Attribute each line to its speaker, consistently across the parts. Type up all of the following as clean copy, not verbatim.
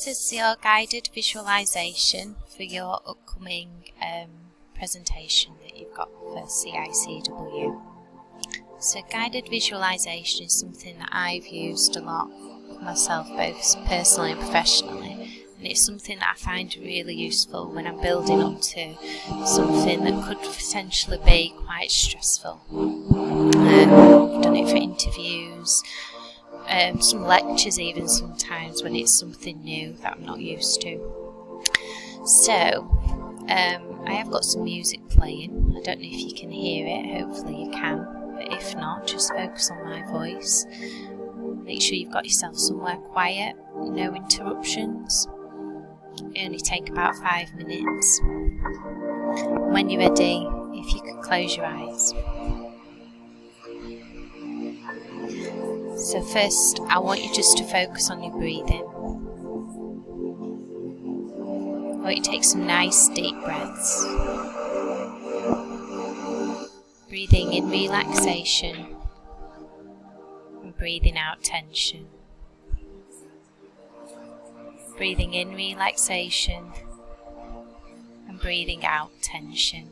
Speaker 1: is your guided visualization for your upcoming presentation that you've got for CICW. So guided visualization is something that I've used a lot myself, both personally and professionally, and it's something that I find really useful when I'm building up to something that could potentially be quite stressful. I've done it for interviews, some lectures even sometimes when it's something new that I'm not used to. So I have got some music playing. I don't know if you can hear it, hopefully you can, but if not, just focus on my voice. Make sure you've got yourself somewhere quiet, no interruptions. It only take about 5 minutes. When you're ready, if you could close your eyes. So first, I want you just to focus on your breathing. I want you to take some nice deep breaths. Breathing in relaxation and breathing out tension. Breathing in relaxation and breathing out tension.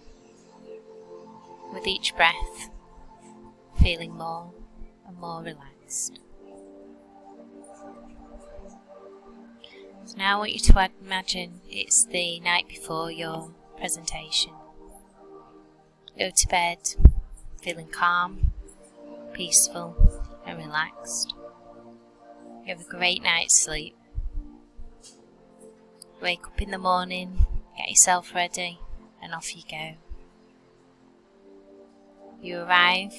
Speaker 1: With each breath, feeling more and more relaxed. So now I want you to imagine it's the night before your presentation. Go to bed feeling calm, peaceful and relaxed. You have a great night's sleep. Wake up in the morning, get yourself ready and off you go. You arrive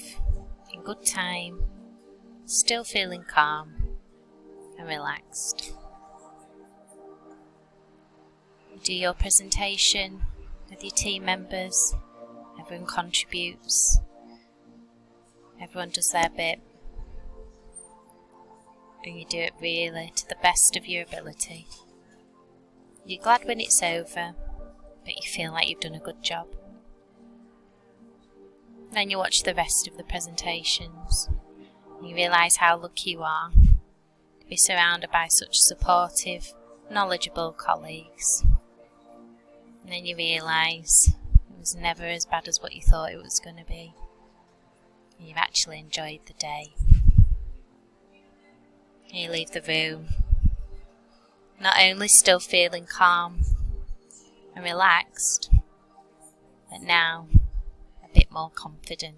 Speaker 1: in good time, still feeling calm and relaxed. You do your presentation with your team members, everyone contributes, everyone does their bit, and you do it really to the best of your ability. You're glad when it's over, but you feel like you've done a good job. Then you watch the rest of the presentations, and you realise how lucky you are to be surrounded by such supportive, knowledgeable colleagues. And then you realise it was never as bad as what you thought it was going to be. And you've actually enjoyed the day. And you leave the room, not only still feeling calm and relaxed, but now a bit more confident.